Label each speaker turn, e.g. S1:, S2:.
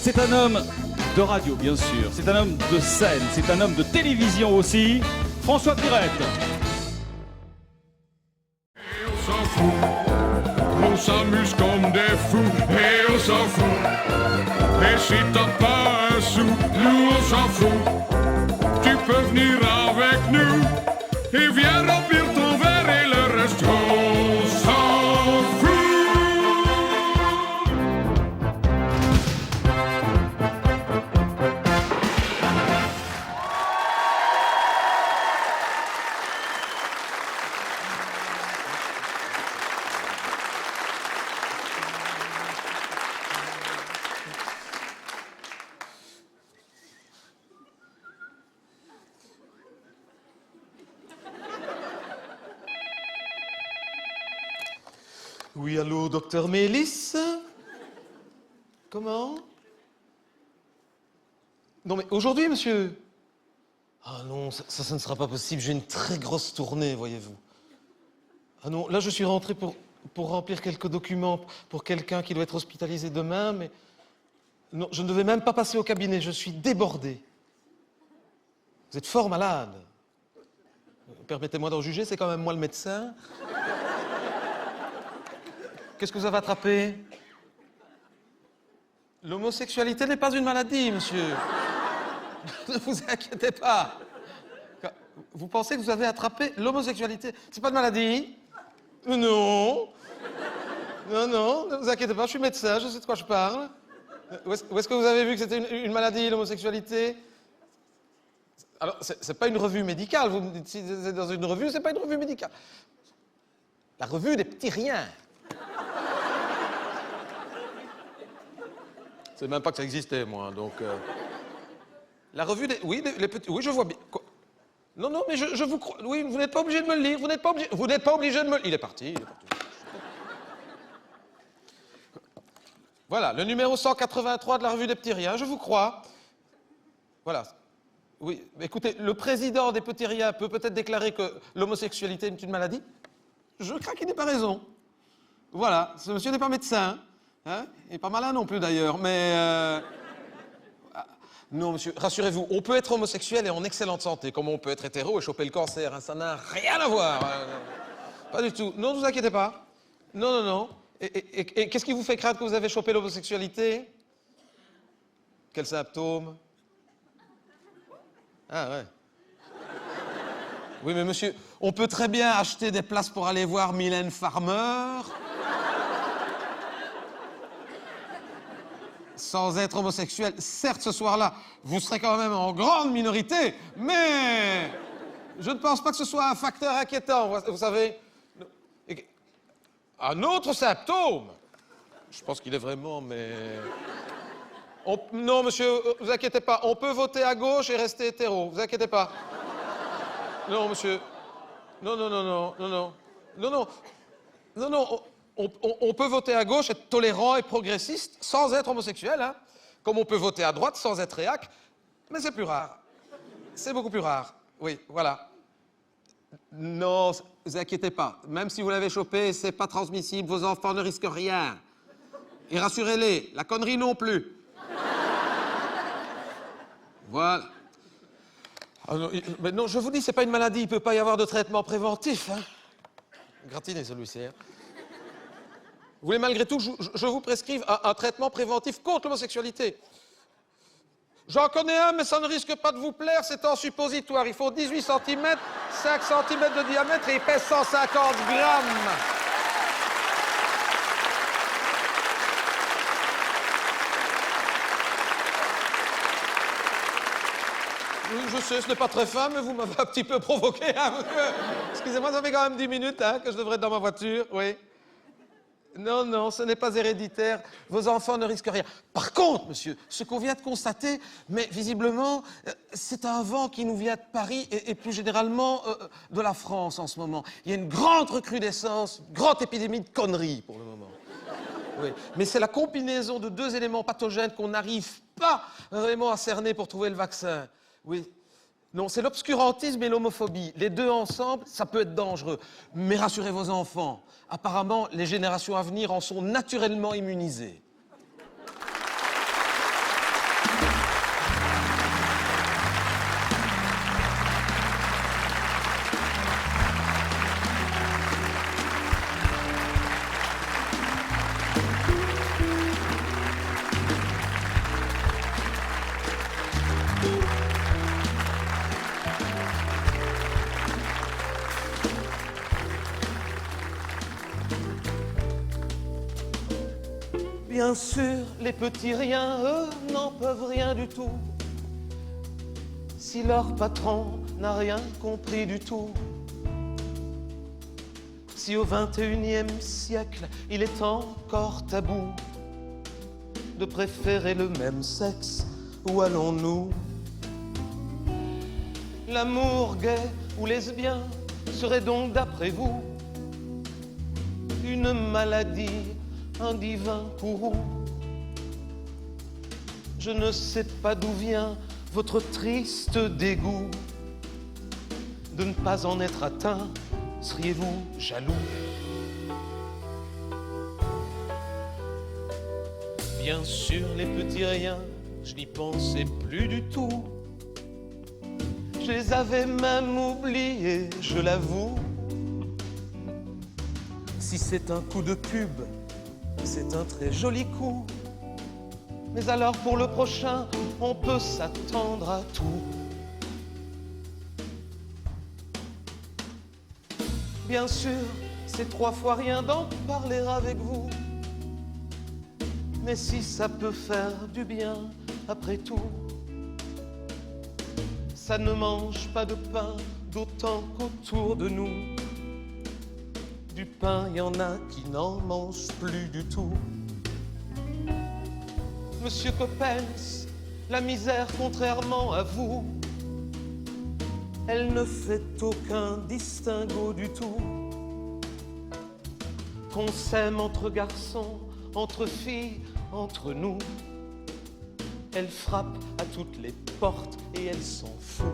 S1: C'est un homme de radio, bien sûr. C'est un homme de scène. C'est un homme de télévision aussi. François Pirette.
S2: Et on s'en fout, on s'amuse comme des fous, et on s'en fout. Et si t'as pas un sou, nous on s'en fout. Tu peux venir avec nous, et viens remplir ton verre et le reste on s'en fout.
S3: Oui, allô, docteur Mélis? Comment? Non, mais aujourd'hui, monsieur? Ah non, ça ne sera pas possible. J'ai une très grosse tournée, voyez-vous. Ah non, là, je suis rentré pour remplir quelques documents pour quelqu'un qui doit être hospitalisé demain, mais... Non, je ne devais même pas passer au cabinet. Je suis débordé. Vous êtes fort malade. Permettez-moi d'en juger, c'est quand même moi le médecin. Qu'est-ce que vous avez attrapé? L'homosexualité n'est pas une maladie, monsieur. Ne vous inquiétez pas. Vous pensez que vous avez attrapé l'homosexualité? C'est pas une maladie? Non. Non, ne vous inquiétez pas, je suis médecin, je sais de quoi je parle. Où est-ce que vous avez vu que c'était une maladie, l'homosexualité? Alors, c'est pas une revue médicale. Vous me dites, si c'est dans une revue, c'est pas une revue médicale. La revue des petits riens. C'est même pas que ça existait, moi, donc... La revue des... Oui, les petits... Oui, je vois bien. Quoi? Non, mais je vous crois... Oui, vous n'êtes pas obligé de me le lire, vous n'êtes pas obligé de me le... Il est parti. Voilà, le numéro 183 de la revue des petits riens, je vous crois. Voilà. Oui, écoutez, le président des petits riens peut peut-être déclarer que l'homosexualité est une maladie. Je crains qu'il n'ait pas raison. Voilà, ce monsieur n'est pas médecin. Hein? Il n'est pas malin non plus d'ailleurs, mais... Non, monsieur, rassurez-vous, on peut être homosexuel et en excellente santé, comme on peut être hétéro et choper le cancer, hein, ça n'a rien à voir. Pas du tout. Non, ne vous inquiétez pas. Non. Et qu'est-ce qui vous fait craindre que vous avez chopé l'homosexualité? Quels symptômes? Ah ouais. Oui, mais monsieur, on peut très bien acheter des places pour aller voir Mylène Farmer... sans être homosexuel. Certes, ce soir-là, vous serez quand même en grande minorité, mais je ne pense pas que ce soit un facteur inquiétant, vous savez. Un autre symptôme? Je pense qu'il est vraiment, mais... Non, monsieur, vous inquiétez pas, on peut voter à gauche et rester hétéro, vous inquiétez pas. Non, monsieur. Non. On peut voter à gauche, être tolérant et progressiste sans être homosexuel, hein. Comme on peut voter à droite sans être réac, mais c'est plus rare. C'est beaucoup plus rare. Oui, voilà. Non, vous inquiétez pas. Même si vous l'avez chopé, c'est pas transmissible. Vos enfants ne risquent rien. Et rassurez-les, la connerie non plus. Voilà. Ah non, mais non, je vous dis, c'est pas une maladie. Il peut pas y avoir de traitement préventif, hein. Gratiné celui-ci, hein. Vous voulez malgré tout que je vous prescrive un traitement préventif contre l'homosexualité? J'en connais un, mais ça ne risque pas de vous plaire, c'est en suppositoire. Il faut 18 cm, 5 cm de diamètre et il pèse 150 grammes. Oui, je sais, ce n'est pas très fin, mais vous m'avez un petit peu provoqué. Hein, excusez-moi, ça fait quand même 10 minutes hein, que je devrais être dans ma voiture, oui. Non, ce n'est pas héréditaire. Vos enfants ne risquent rien. Par contre, monsieur, ce qu'on vient de constater, mais visiblement, c'est un vent qui nous vient de Paris et plus généralement de la France en ce moment. Il y a une grande recrudescence, une grande épidémie de conneries pour le moment. Oui. Mais c'est la combinaison de deux éléments pathogènes qu'on n'arrive pas vraiment à cerner pour trouver le vaccin. Oui. Non, c'est l'obscurantisme et l'homophobie. Les deux ensemble, ça peut être dangereux. Mais rassurez vos enfants, apparemment, les générations à venir en sont naturellement immunisées. sûr, les petits riens, eux, n'en peuvent rien du tout. Si leur patron n'a rien compris du tout. Si au XXIe siècle, il est encore tabou de préférer le même sexe, où allons-nous? L'amour gay ou lesbien serait donc, d'après vous, une maladie, un divin courroux. Je ne sais pas d'où vient votre triste dégoût de ne pas en être atteint. Seriez-vous jaloux? Bien sûr, les petits riens, je n'y pensais plus du tout. Je les avais même oubliés, je l'avoue. Si c'est un coup de pub, c'est un très joli coup. Mais alors pour le prochain, on peut s'attendre à tout. Bien sûr, c'est 3 fois rien d'en parler avec vous. Mais si ça peut faire du bien, après tout, ça ne mange pas de pain, d'autant qu'autour de nous, du pain, il y en a qui n'en mangent plus du tout. Monsieur Coppens, la misère, contrairement à vous, elle ne fait aucun distinguo du tout. Qu'on s'aime entre garçons, entre filles, entre nous, elle frappe à toutes les portes et elle s'en fout.